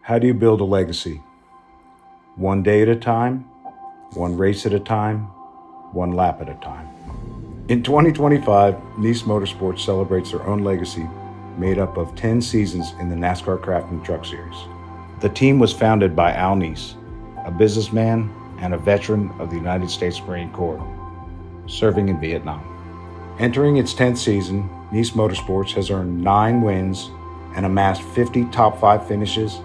How do you build a legacy? One day at a time, one race at a time, one lap at a time. In 2025, Niece Motorsports celebrates their own legacy made up of 10 seasons in the NASCAR Craftsman Truck Series. The team was founded by Al Niece, a businessman and a veteran of the United States Marine Corps, serving in Vietnam. Entering its 10th season, Niece Motorsports has earned 9 wins and amassed 50 top 5 finishes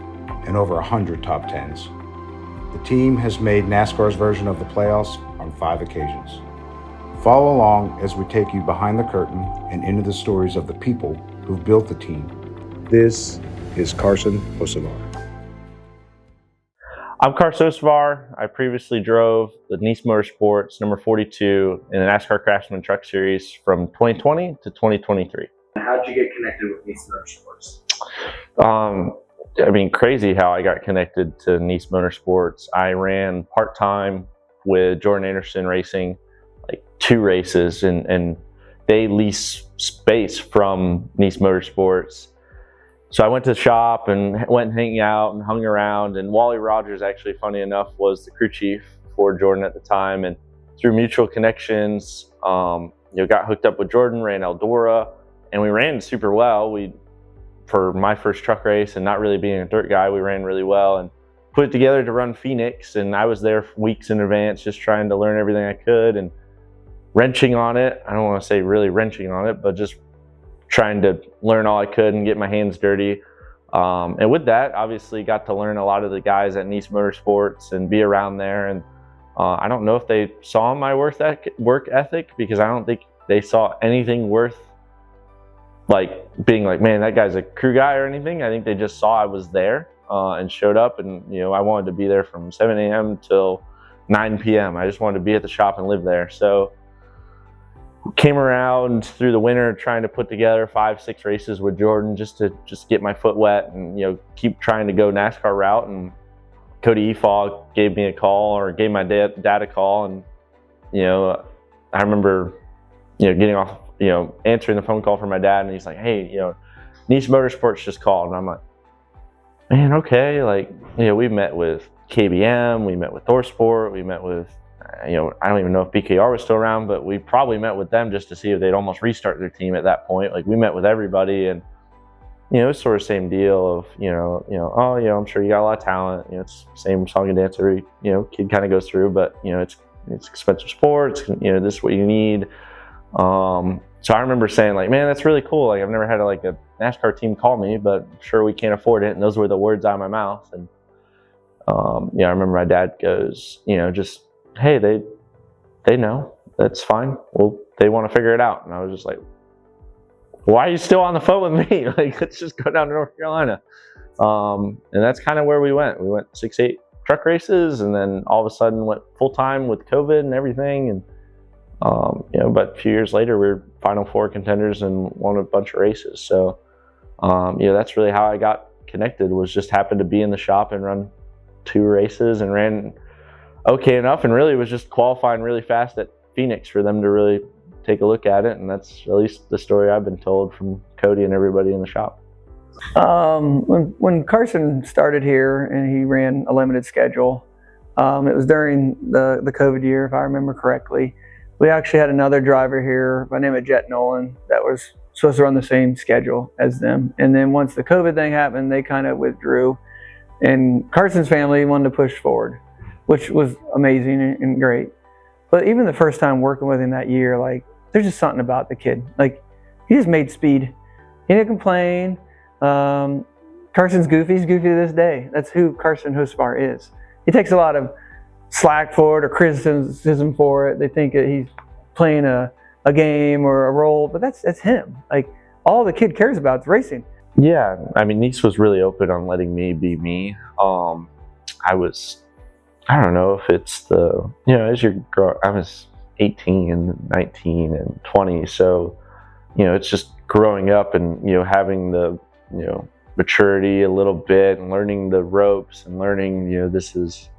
and over 100 top 10s. The team has made NASCAR's version of the playoffs on 5 occasions. Follow along as we take you behind the curtain and into the stories of the people who've built the team. This is Carson Hocevar. I'm Carson Hocevar. I previously drove the Niece Motorsports number 42 in the NASCAR Craftsman Truck Series from 2020 to 2023. How'd you get connected with Niece Motorsports? Crazy how I got connected to Niece Motorsports. I ran part-time with Jordan Anderson Racing, like 2 races, and they lease space from Niece Motorsports. So I went to the shop and went hanging out and hung around, and Wally Rogers, actually, funny enough, was the crew chief for Jordan at the time, and through mutual connections, got hooked up with Jordan, ran Eldora, and we ran super well. For my first truck race and not really being a dirt guy, we ran really well and put it together to run Phoenix. And I was there weeks in advance, just trying to learn everything I could and wrenching on it. I don't want to say really wrenching on it, but just trying to learn all I could and get my hands dirty. And with that, obviously got to learn a lot of the guys at Niece Motorsports and be around there. And I don't know if they saw my work ethic, because I don't think they saw anything worth like being like, man, that guy's a crew guy or anything. I think they just saw I was there and showed up, and I wanted to be there from 7 a.m. till 9 p.m. I just wanted to be at the shop and live there. So came around through the winter trying to put together 5-6 races with Jordan just to get my foot wet and keep trying to go NASCAR route. And Cody Efog gave me a call, or gave my dad a call, and I remember getting off, answering the phone call from my dad, and he's like, hey, Niece Motorsports just called. And I'm like, man, okay. Like, we met with KBM, we met with ThorSport, we met with, I don't even know if BKR was still around, but we probably met with them just to see if they'd almost restart their team at that point. Like, we met with everybody, and, it's sort of same deal of, I'm sure you got a lot of talent. It's the same song and dance every, kid kind of goes through, but, it's expensive sports, this is what you need. So I remember saying, like, man, that's really cool. Like, I've never had a NASCAR team call me, but I'm sure we can't afford it. And those were the words out of my mouth. And, I remember my dad goes, just, hey, they know, that's fine. Well, they want to figure it out. And I was just like, why are you still on the phone with me? Like, let's just go down to North Carolina. And that's kind of where we went. We went 6-8 truck races, and then all of a sudden went full time with COVID and everything. And, but a few years later, we were Final Four contenders and won a bunch of races. So, that's really how I got connected, was just happened to be in the shop and run 2 races and ran okay enough, and really was just qualifying really fast at Phoenix for them to really take a look at it. And that's at least the story I've been told from Cody and everybody in the shop. When Carson started here and he ran a limited schedule, it was during the COVID year, if I remember correctly. We actually had another driver here by the name of Jet Nolan that was supposed to run the same schedule as them. And then once the COVID thing happened, they kind of withdrew. And Carson's family wanted to push forward, which was amazing and great. But even the first time working with him that year, like, there's just something about the kid. Like, he just made speed. He didn't complain. Carson's goofy. He's goofy to this day. That's who Carson Hocevar is. He takes a lot of slack for it or criticism for it. They think that he's playing a game or a role, but that's him. Like, all the kid cares about is racing. Yeah, Niece was really open on letting me be me. I don't know if it's as you grow, I was 18 and 19 and 20, so it's just growing up and having the maturity a little bit and learning the ropes and learning this is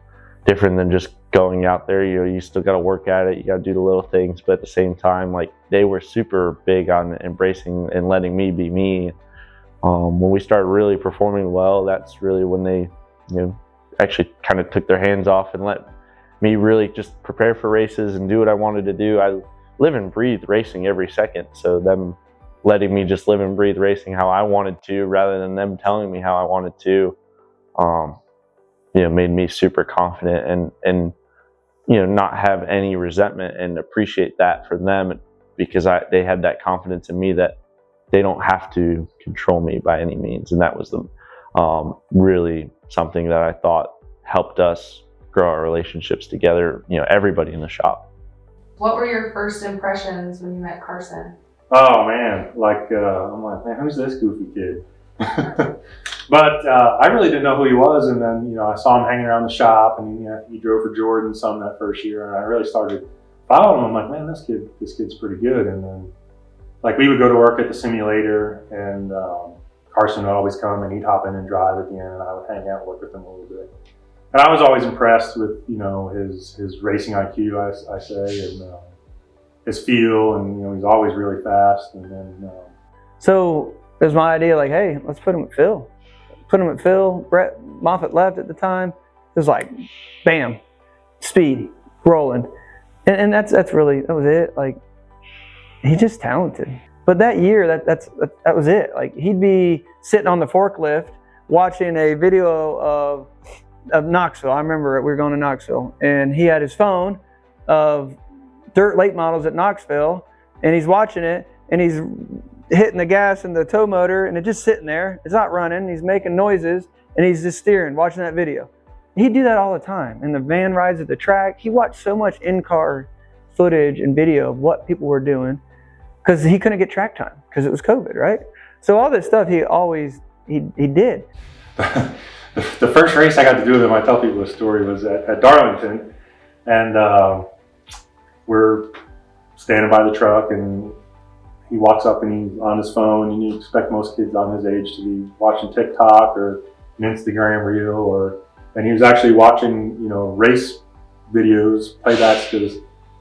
different than just going out there. You still got to work at it, you got to do the little things, but at the same time, like, they were super big on embracing and letting me be me. When we started really performing well, that's really when they, actually kind of took their hands off and let me really just prepare for races and do what I wanted to do. I live and breathe racing every second, so them letting me just live and breathe racing how I wanted to, rather than them telling me how I wanted to, made me super confident and not have any resentment, and appreciate that for them, because they had that confidence in me that they don't have to control me by any means. And that was really something that I thought helped us grow our relationships together, everybody in the shop. What were your first impressions when you met Carson? Oh man, I'm like, man, who's this goofy kid? But I really didn't know who he was, and then I saw him hanging around the shop, and he drove for Jordan some that first year, and I really started following him. I'm like, man, this kid's pretty good. And then like we would go to work at the simulator, and Carson would always come, and he'd hop in and drive at the end, and I would hang out and work with him a little bit. And I was always impressed with his racing IQ, I say, and his feel, and he's always really fast. And then So it was my idea, like, hey, let's put him at Phil. Put him at Phil. Brett Moffitt left at the time. It was like, bam, speed, rolling. And that was it. Like, he's just talented. But that year, that was it. Like, he'd be sitting on the forklift watching a video of Knoxville. I remember we were going to Knoxville, and he had his phone of dirt late models at Knoxville, and he's watching it, and he's hitting the gas and the tow motor, and it's just sitting there. It's not running. He's making noises, and he's just steering, watching that video. He'd do that all the time. And the van rides at the track, he watched so much in-car footage and video of what people were doing, because he couldn't get track time because it was COVID, right? So all this stuff he did. The first race I got to do with him, I tell people the story, was at Darlington, and we're standing by the truck, and he walks up and he's on his phone, and you expect most kids on his age to be watching TikTok or an Instagram reel, and he was actually watching, race videos, playbacks, because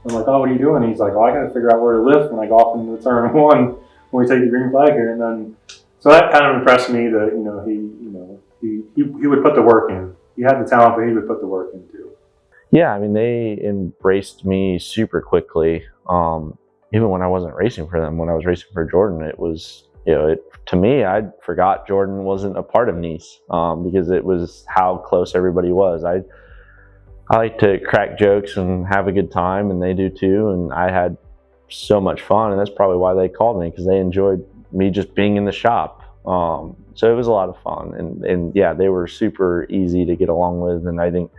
I'm like, oh, what are you doing? And he's like, oh, I got to figure out where to lift when I go off into turn one when we take the green flag here. And then, so that kind of impressed me that, he would put the work in. He had the talent, but he would put the work in too. Yeah, I mean, they embraced me super quickly. Even when I wasn't racing for them, when I was racing for Jordan, it was, to me, I forgot Jordan wasn't a part of Niece, because it was how close everybody was. I like to crack jokes and have a good time, and they do too. And I had so much fun, and that's probably why they called me, because they enjoyed me just being in the shop. So it was a lot of fun, and yeah, they were super easy to get along with. And I think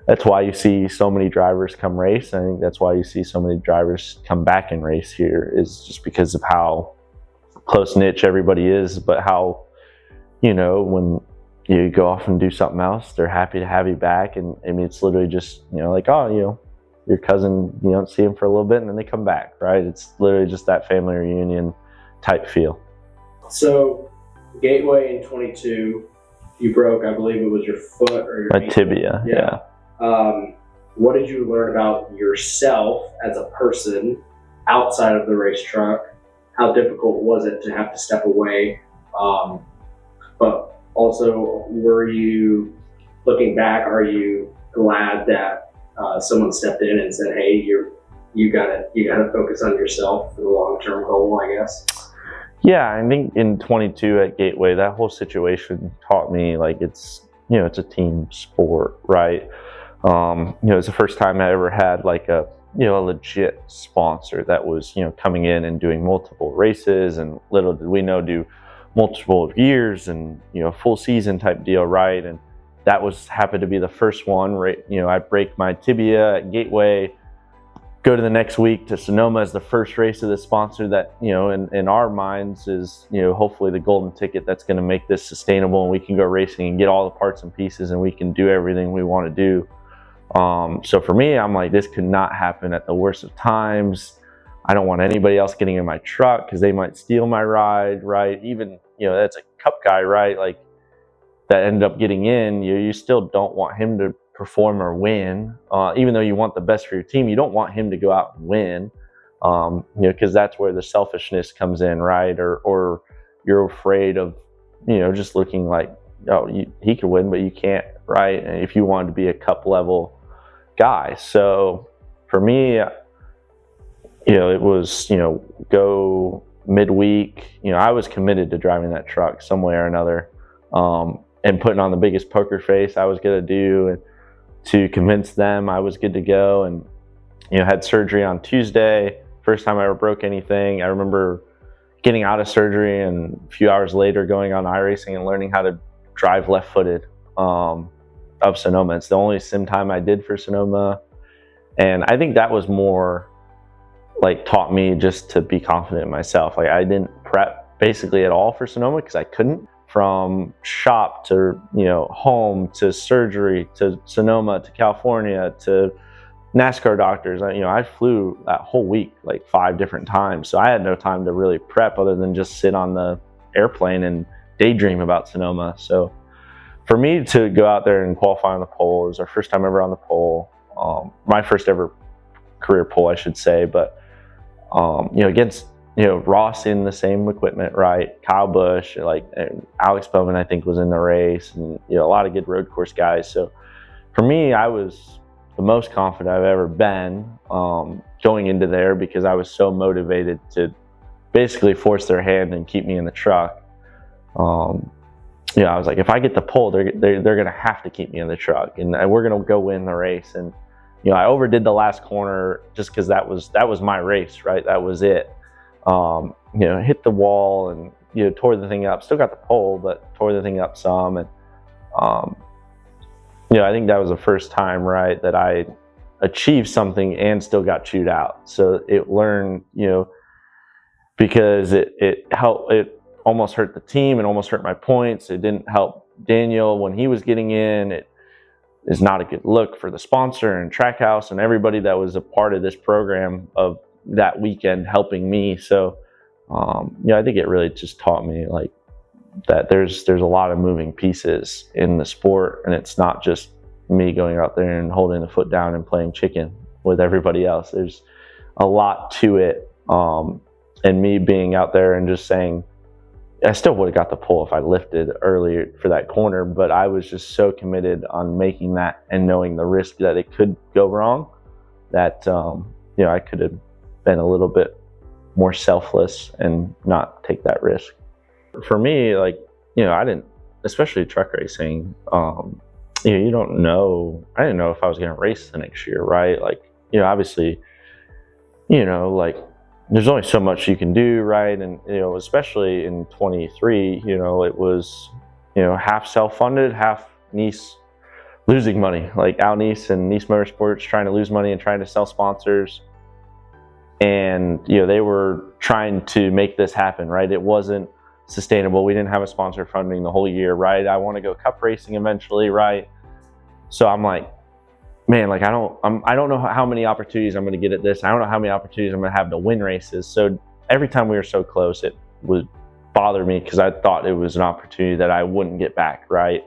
that's why you see so many drivers come race. I think that's why you see so many drivers come back and race here, is just because of how close-knit everybody is, but how, when you go off and do something else, they're happy to have you back. And I mean, it's literally just, like, oh, your cousin, you don't see him for a little bit, and then they come back, right? It's literally just that family reunion type feel. So, Gateway in 22, you broke, I believe it was your foot or your My ankle. tibia, yeah. What did you learn about yourself as a person outside of the race truck? How difficult was it to have to step away? But also, were you, looking back, are you glad that someone stepped in and said, "Hey, you gotta focus on yourself for the long-term goal"? I guess. Yeah, I think in 22 at Gateway, that whole situation taught me, like, it's a team sport, right? It's the first time I ever had like a legit sponsor that was coming in and doing multiple races, and little did we know, do multiple years and full season type deal, right? And that happened to be the first one, right? I break my tibia at Gateway, go to the next week to Sonoma as the first race of the sponsor that in our minds is hopefully the golden ticket that's going to make this sustainable, and we can go racing and get all the parts and pieces, and we can do everything we want to do. So for me, I'm like, this could not happen at the worst of times. I don't want anybody else getting in my truck because they might steal my ride, right? Even, that's a cup guy, right? Like, that ended up getting in, you still don't want him to perform or win. Even though you want the best for your team, you don't want him to go out and win, because that's where the selfishness comes in, right? Or you're afraid of just looking like, oh, he could win, but you can't, right? And if you wanted to be a cup level guy. So for me, it was, go midweek. I was committed to driving that truck some way or another, and putting on the biggest poker face I was going to do, and to convince them I was good to go. And, had surgery on Tuesday. First time I ever broke anything. I remember getting out of surgery and a few hours later going on iRacing and learning how to drive left-footed of Sonoma. It's the only sim time I did for Sonoma. And I think that was more like taught me just to be confident in myself. Like I didn't prep basically at all for Sonoma because I couldn't. From shop to, home to surgery to Sonoma to California to NASCAR doctors. I flew that whole week like 5 different times. So I had no time to really prep other than just sit on the airplane and daydream about Sonoma. So for me to go out there and qualify on the pole, it was our first time ever on the pole. My first ever career pole, I should say. But, against, Ross in the same equipment, right? Kyle Busch, and Alex Bowman, I think, was in the race, and, a lot of good road course guys. So for me, I was the most confident I've ever been going into there because I was so motivated to basically force their hand and keep me in the truck. I was like, if I get the pole, they're going to have to keep me in the truck, and we're going to go win the race. And, I overdid the last corner just because that was my race, right? That was it. Hit the wall and, tore the thing up. Still got the pole, but tore the thing up some. And, I think that was the first time, right, that I achieved something and still got chewed out. So it learned, because it helped, it almost hurt the team and almost hurt my points. It didn't help Daniel when he was getting in. It is not a good look for the sponsor and Trackhouse and everybody that was a part of this program of that weekend helping me. So, I think it really just taught me like that there's a lot of moving pieces in the sport, and it's not just me going out there and holding the foot down and playing chicken with everybody else. There's a lot to it. And me being out there and just saying, I still would have got the pole if I lifted earlier for that corner, but I was just so committed on making that and knowing the risk that it could go wrong that, I could have been a little bit more selfless and not take that risk. For me, I didn't, especially truck racing, you don't know, I didn't know if I was going to race the next year, right? Obviously, there's only so much you can do, right? And, especially in 23, it was, half self-funded, half Niece losing money, like Al Niece and Niece Motorsports trying to lose money and trying to sell sponsors. And, they were trying to make this happen, right? It wasn't sustainable. We didn't have a sponsor funding the whole year, right? I want to go cup racing eventually, right? So I'm like, man, I don't know how many opportunities I'm going to get at this. I don't know how many opportunities I'm going to have to win races. So every time we were so close, it would bother me because I thought it was an opportunity that I wouldn't get back, right?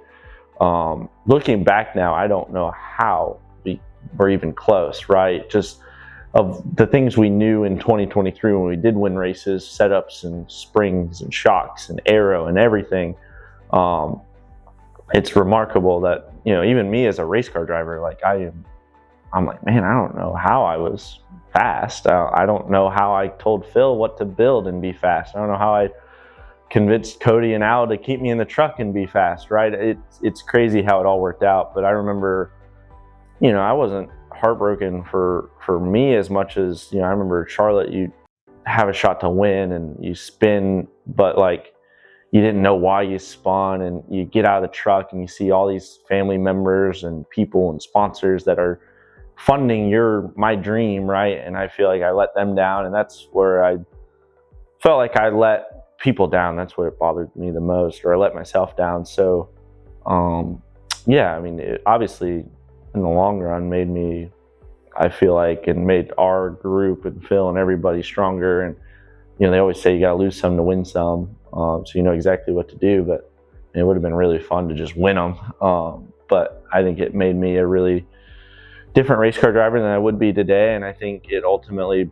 Looking back now, I don't know how we were even close, right? Just of the things we knew in 2023 when we did win races, setups and springs and shocks and aero and everything. It's remarkable that, even me as a race car driver, I'm like, man, I don't know how I was fast. I don't know how I told Phil what to build and be fast. I don't know how I convinced Cody and Al to keep me in the truck and be fast, right? It's crazy how it all worked out. But I remember, I wasn't heartbroken for me as much as, I remember Charlotte, you have a shot to win and you spin, but you didn't know why you spun, and you get out of the truck and you see all these family members and people and sponsors that are funding my dream, right? And I feel like I let them down, and that's where I felt like I let people down. That's what it bothered me the most, or I let myself down. So, it obviously in the long run made me, I feel like, and made our group and Phil and everybody stronger. And, they always say you got to lose some to win some. So you know exactly what to do, but it would have been really fun to just win them. But I think it made me a really different race car driver than I would be today. And I think it ultimately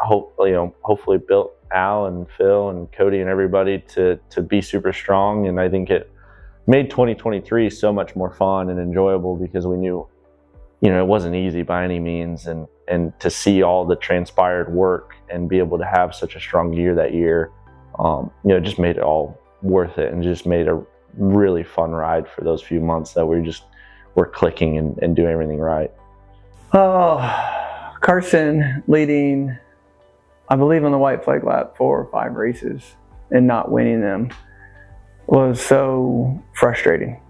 hopefully built Al and Phil and Cody and everybody to be super strong. And I think it made 2023 so much more fun and enjoyable because we knew, it wasn't easy by any means. And to see all the transpired work and be able to have such a strong year that year, it just made it all worth it and just made a really fun ride for those few months that we're clicking and doing everything right. Oh, Carson leading, I believe, on the white flag lap 4 or 5 races and not winning them was so frustrating.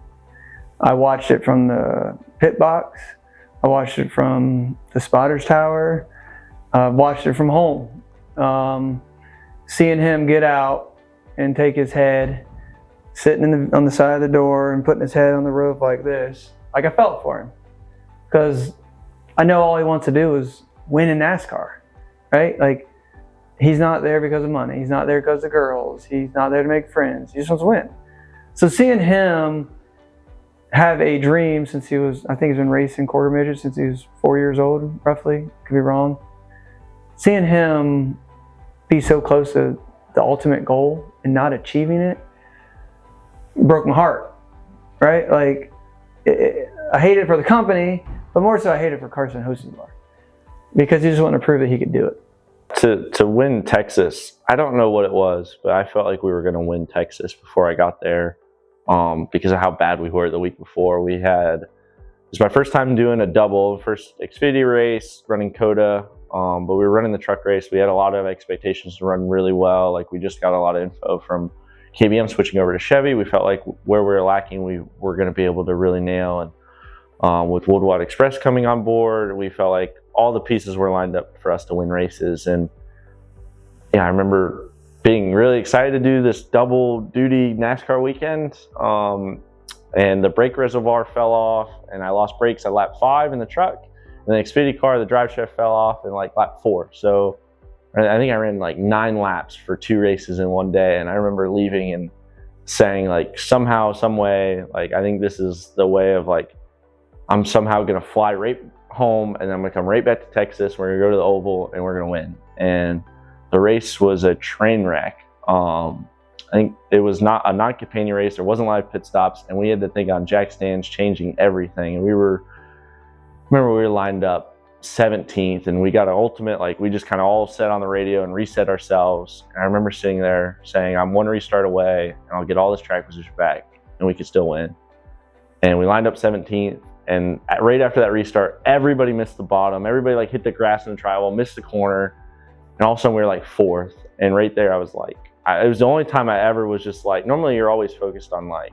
I watched it from the pit box. I watched it from the spotter's tower. I watched it from home. Seeing him get out and take his head, sitting on the side of the door and putting his head on the roof like this, like I felt for him. Because I know all he wants to do is win in NASCAR, right? Like, he's not there because of money. He's not there because of girls. He's not there to make friends. He just wants to win. So seeing him have a dream since I think he's been racing quarter midget since he was 4 years old, roughly, could be wrong. Seeing him be so close to the ultimate goal and not achieving it broke my heart, right? Like, I hate it for the company, but more so I hate it for Carson Hocevar because he just wanted to prove that he could do it. To win Texas, I don't know what it was, but I felt like we were going to win Texas before I got there because of how bad we were the week before. It was my first time doing a double, first Xfinity race, running COTA, but we were running the truck race. We had a lot of expectations to run really well. Like, we just got a lot of info from KBM switching over to Chevy. We felt like where we were lacking, we were going to be able to really nail. And with Worldwide Express coming on board, we felt like all the pieces were lined up for us to win races. And I remember being really excited to do this double duty NASCAR weekend. And the brake reservoir fell off and I lost brakes at lap 5 in the truck. And the Xfinity car, the drive shaft fell off in like lap 4. So I think I ran like 9 laps for 2 races in one day. And I remember leaving and saying, like, somehow, some way, like, I think this is the way of, like, I'm somehow going to fly right home and then I'm going to come right back to Texas. We're going to go to the Oval and we're going to win. And the race was a train wreck. I think it was not a non-companion race. There wasn't live pit stops, and we had to think on jack stands, changing everything. And we were lined up 17th, and we got an ultimate, like, we just kind of all set on the radio and reset ourselves. And I remember sitting there saying, I'm 1 restart away, and I'll get all this track position back, and we could still win. And we lined up 17th, and right after that restart, everybody missed the bottom. Everybody, like, hit the grass in the tri-wall, missed the corner, and all of a sudden we were like 4th. And right there, I was like, it was the only time I ever was just like, normally you're always focused on, like,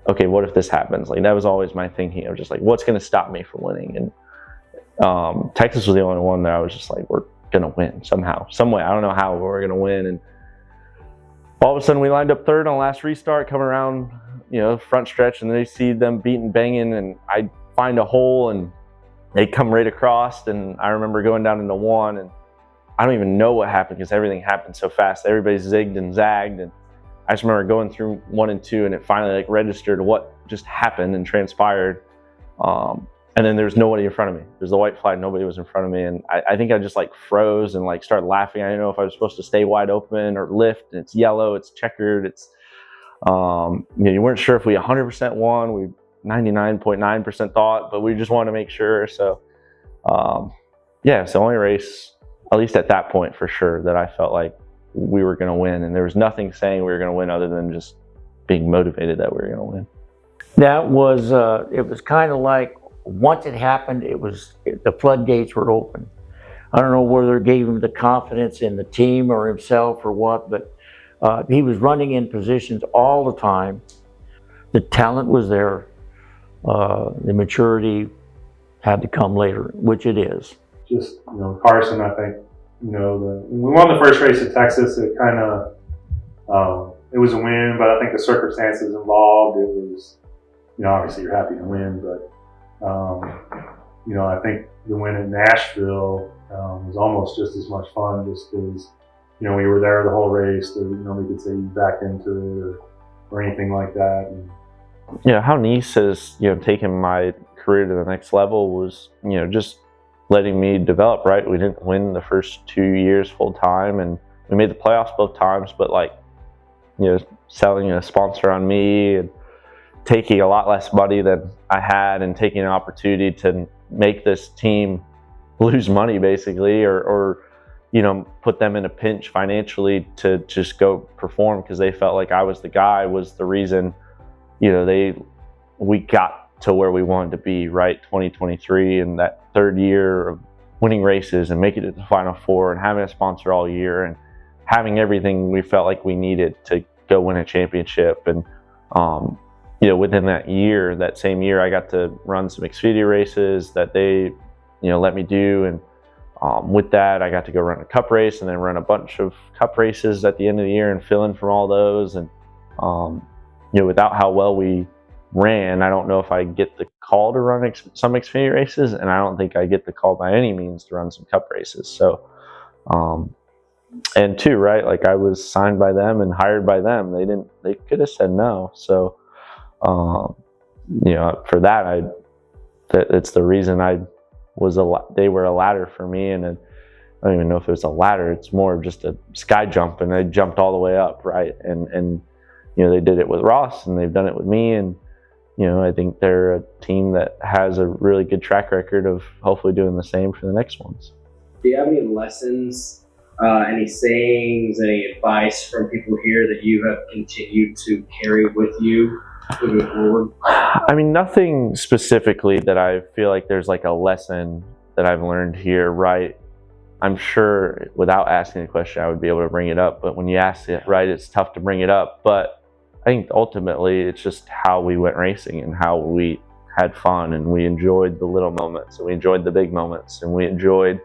okay, what if this happens? Like, that was always my thinking of just like, what's going to stop me from winning? And Texas was the only one that I was just like, we're going to win somehow, some way. I don't know how, but we're going to win. And all of a sudden we lined up 3rd on the last restart, coming around, front stretch, and they see them beating, banging, and I find a hole and they come right across. And I remember going down into 1, and I don't even know what happened because everything happened so fast. Everybody zigged and zagged, and I just remember going through 1 and 2, and it finally, like, registered what just happened and transpired. And then there was nobody in front of me. There's the white flag, nobody was in front of me, and I think I just, like, froze and, like, started laughing. I didn't know if I was supposed to stay wide open or lift. And it's yellow, it's checkered, it's you weren't sure if we 100% won. We 99.9% thought, but we just wanted to make sure. So it's the only race, at least at that point for sure, that I felt like we were going to win. And there was nothing saying we were going to win other than just being motivated that we were going to win. That was, it was kind of like, once it happened, the floodgates were open. I don't know whether it gave him the confidence in the team or himself or what, but he was running in positions all the time. The talent was there. The maturity had to come later, which it is. Just, Carson, I think, we won the first race at Texas. It kind of, it was a win, but I think the circumstances involved, it was, obviously you're happy to win, but, I think the win in Nashville was almost just as much fun, just because, we were there the whole race. We could say you backed into it or anything like that. And, how Niece has, taken my career to the next level was, just letting me develop, right? We didn't win the first 2 years full time, and we made the playoffs both times, but like, selling a sponsor on me and taking a lot less money than I had and taking an opportunity to make this team lose money basically, or put them in a pinch financially to just go perform because they felt like I was the guy, was the reason, we got to where we wanted to be, right? 2023, and that third year of winning races and making it to the Final Four and having a sponsor all year and having everything we felt like we needed to go win a championship. And within that same year, I got to run some Xfinity races that they let me do, and with that I got to go run a cup race and then run a bunch of cup races at the end of the year and fill in from all those. And without how well we ran, I don't know if I get the call to run some Xfinity races, and I don't think I get the call by any means to run some cup races. So and two, right, like I was signed by them and hired by them. They could have said no. So for that, it's the reason they were a ladder for me. And I don't even know if it was a ladder, it's more of just a sky jump, and I jumped all the way up, right? And they did it with Ross, and they've done it with me, and I think they're a team that has a really good track record of hopefully doing the same for the next ones. Do you have any lessons, any sayings, any advice from people here that you have continued to carry with you moving forward? I mean, nothing specifically that I feel like there's like a lesson that I've learned here, right? I'm sure without asking the question, I would be able to bring it up. But when you ask it, right, it's tough to bring it up. But I think ultimately it's just how we went racing and how we had fun, and we enjoyed the little moments, and we enjoyed the big moments, and we enjoyed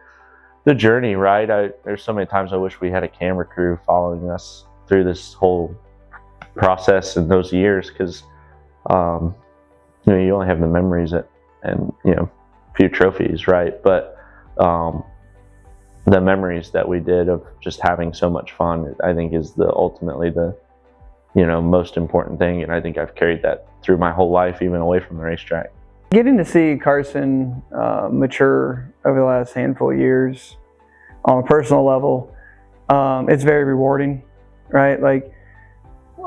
the journey, right? There's so many times I wish we had a camera crew following us through this whole process and those years, because you only have the memories and a few trophies, right? But the memories that we did of just having so much fun, I think, is ultimately the most important thing. And I think I've carried that through my whole life, even away from the racetrack. Getting to see Carson mature over the last handful of years on a personal level, it's very rewarding, right? Like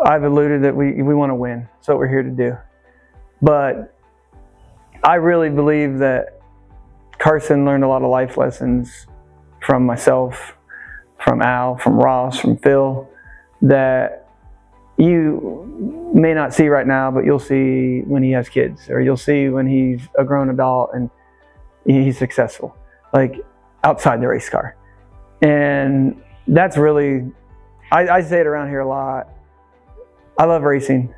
I've alluded that we want to win. That's what we're here to do. But I really believe that Carson learned a lot of life lessons from myself, from Al, from Ross, from Phil, that you may not see right now, but you'll see when he has kids, or you'll see when he's a grown adult and he's successful, like outside the race car. And that's really, I say it around here a lot. I love racing.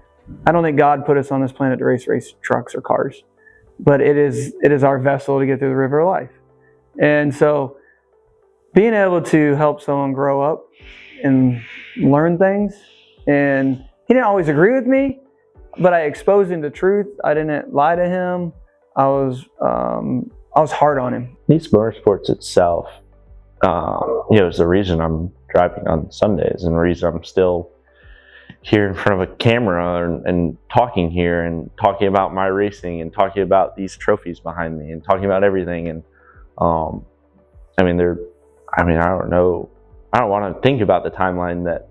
I don't think God put us on this planet to race trucks or cars, but it is our vessel to get through the river of life. And so being able to help someone grow up and learn things, and he didn't always agree with me, but I exposed him to truth. I didn't lie to him. I was hard on him. Niece Motorsports itself, is the reason I'm driving on Sundays, and the reason I'm still here in front of a camera and talking here and talking about my racing and talking about these trophies behind me and talking about everything. And I don't know. I don't want to think about the timeline that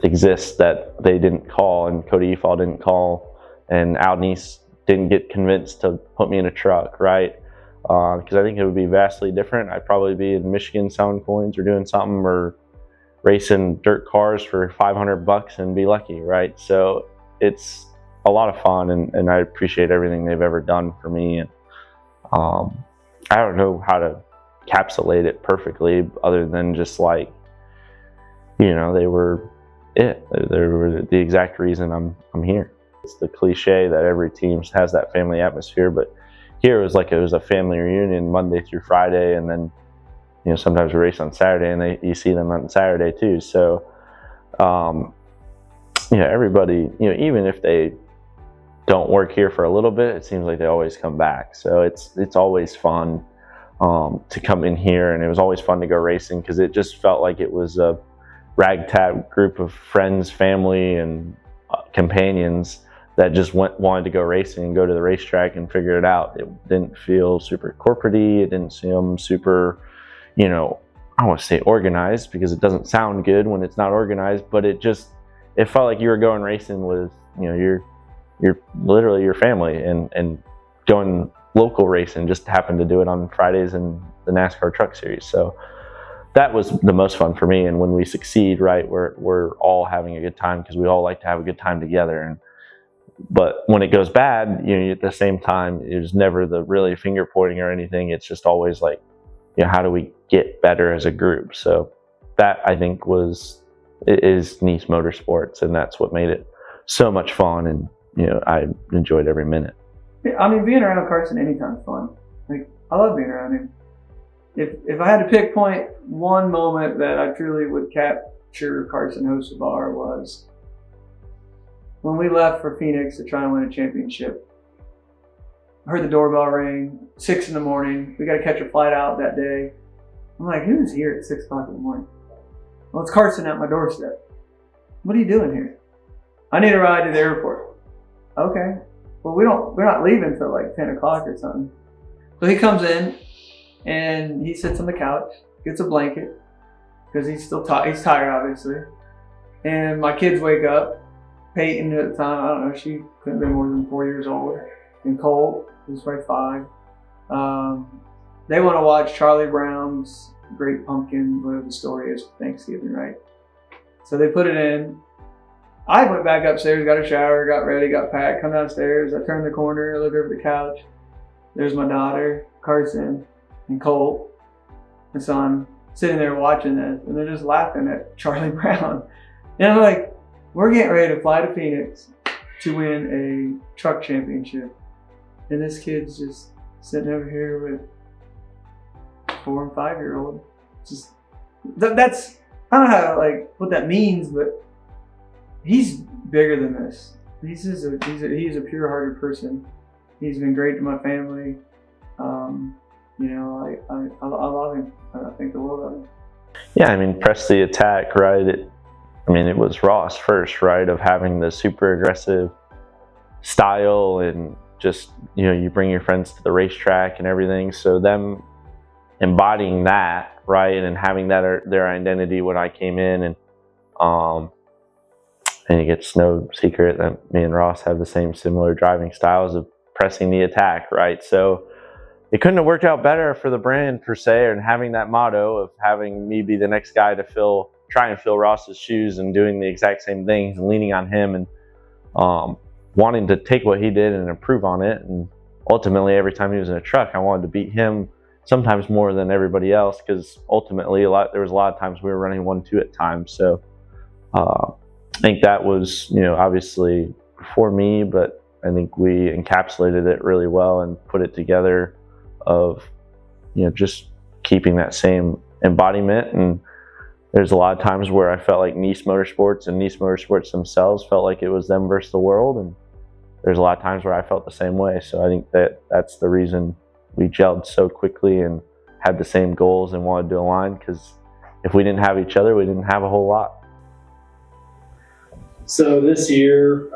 exists that they didn't call, and Cody Efall didn't call, and Al Niece didn't get convinced to put me in a truck, right? Because I think it would be vastly different. I'd probably be in Michigan selling coins or doing something, or racing dirt cars for $500 and be lucky, right? So it's a lot of fun, and I appreciate everything they've ever done for me. And I don't know how to encapsulate it perfectly, other than just like, they were the exact reason I'm here. It's the cliche that every team has that family atmosphere, but here it was a family reunion Monday through Friday, and then sometimes we race on Saturday, and you see them on Saturday too. So everybody, even if they don't work here for a little bit, it seems like they always come back. So it's always fun to come in here, and it was always fun to go racing, because it just felt like it was a ragtag group of friends, family, and companions that just wanted to go racing and go to the racetrack and figure it out. It didn't feel super corporate-y. It didn't seem super, I don't want to say organized because it doesn't sound good when it's not organized, but it felt like you were going racing with, your literally your family, and going local racing. Just happened to do it on Fridays in the NASCAR Truck Series. So that was the most fun for me. And when we succeed, right, we're all having a good time because we all like to have a good time together. But when it goes bad, at the same time, there's never the really finger pointing or anything. It's just always like, how do we get better as a group? So that, I think, is Niece Motorsports, and that's what made it so much fun. And I enjoyed every minute. I mean, being around Carson anytime's fun. Like, I love being around him. If I had to pick one moment that I truly would capture Carson Hocevar was when we left for Phoenix to try and win a championship. I heard the doorbell ring, 6 in the morning. We got to catch a flight out that day. I'm like, who's here at 6 o'clock in the morning? Well, it's Carson at my doorstep. What are you doing here? I need a ride to the airport. Okay. Well, we're not leaving till like 10 o'clock or something. So he comes in and he sits on the couch, gets a blanket because he's still he's tired, obviously. And my kids wake up. Peyton at the time, I don't know, she couldn't be more than 4 years old. And Colt, who's probably 5. They want to watch Charlie Brown's Great Pumpkin, whatever the story is, for Thanksgiving, right? So they put it in. I went back upstairs, got a shower, got ready, got packed, come downstairs. I turned the corner, looked over the couch. There's my daughter, Carson, and Colt, my son, sitting there watching this, and they're just laughing at Charlie Brown. And I'm like, we're getting ready to fly to Phoenix to win a truck championship. And this kid's just sitting over here with 4 and 5-year-old. Just that's, I don't know how, what that means, but he's bigger than this. He's a pure-hearted person. He's been great to my family. I love him. I think the world of him. Yeah, I mean, press the attack, right? It was Ross first, right, of having the super aggressive style, and just, you bring your friends to the racetrack and everything. So them embodying that, right, and having that their identity when I came in, and it's no secret that me and Ross have the similar driving styles of pressing the attack, right? So it couldn't have worked out better for the brand per se, and having that motto of having me be the next guy to try and fill Ross's shoes, and doing the exact same things and leaning on him, and wanting to take what he did and improve on it. And ultimately, every time he was in a truck, I wanted to beat him, sometimes more than everybody else, because ultimately there was a lot of times we were running 1-2 at times. So I think that was, obviously for me, but I think we encapsulated it really well and put it together of, just keeping that same embodiment. And there's a lot of times where I felt like Niece Motorsports and Niece Motorsports themselves felt like it was them versus the world. And there's a lot of times where I felt the same way. So I think that's the reason we gelled so quickly and had the same goals and wanted to align, because if we didn't have each other, we didn't have a whole lot. So this year,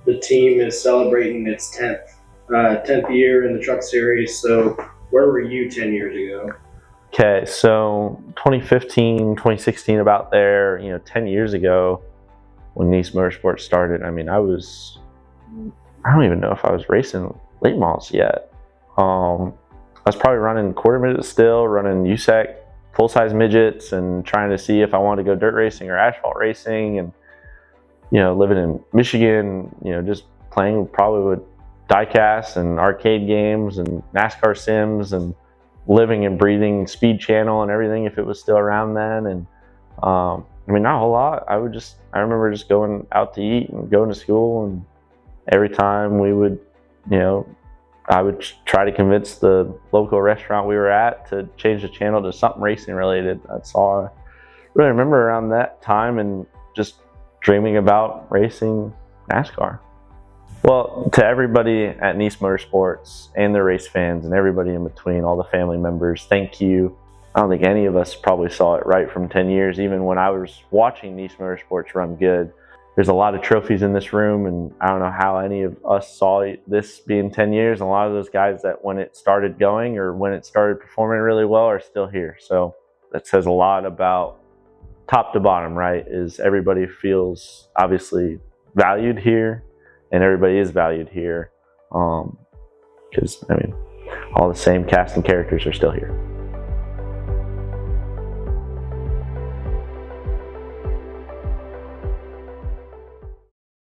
the team is celebrating its 10th year in the Truck Series. So where were you 10 years ago? Okay, so 2015, 2016, about there, 10 years ago when Niece Motorsports started, I don't even know if I was racing late models yet. I was probably running quarter midgets still, running USAC full-size midgets, and trying to see if I wanted to go dirt racing or asphalt racing, and living in Michigan, just playing probably with diecast and arcade games and NASCAR sims, and living and breathing Speed Channel and everything if it was still around then. And not a whole lot. I remember just going out to eat and going to school, and every time we would, I would try to convince the local restaurant we were at to change the channel to something racing related. That's all I really remember around that time, and just dreaming about racing NASCAR. Well, to everybody at Niece Motorsports and the race fans and everybody in between, all the family members, thank you. I don't think any of us probably saw it right from 10 years, even when I was watching Niece Motorsports run good. there's a lot of trophies in this room, and I don't know how any of us saw this being 10 years. And a lot of those guys that when it started going or when it started performing really well are still here. So that says a lot about top to bottom, right? Is everybody feels obviously valued here, and everybody is valued here. Because, I mean, all the same cast and characters are still here.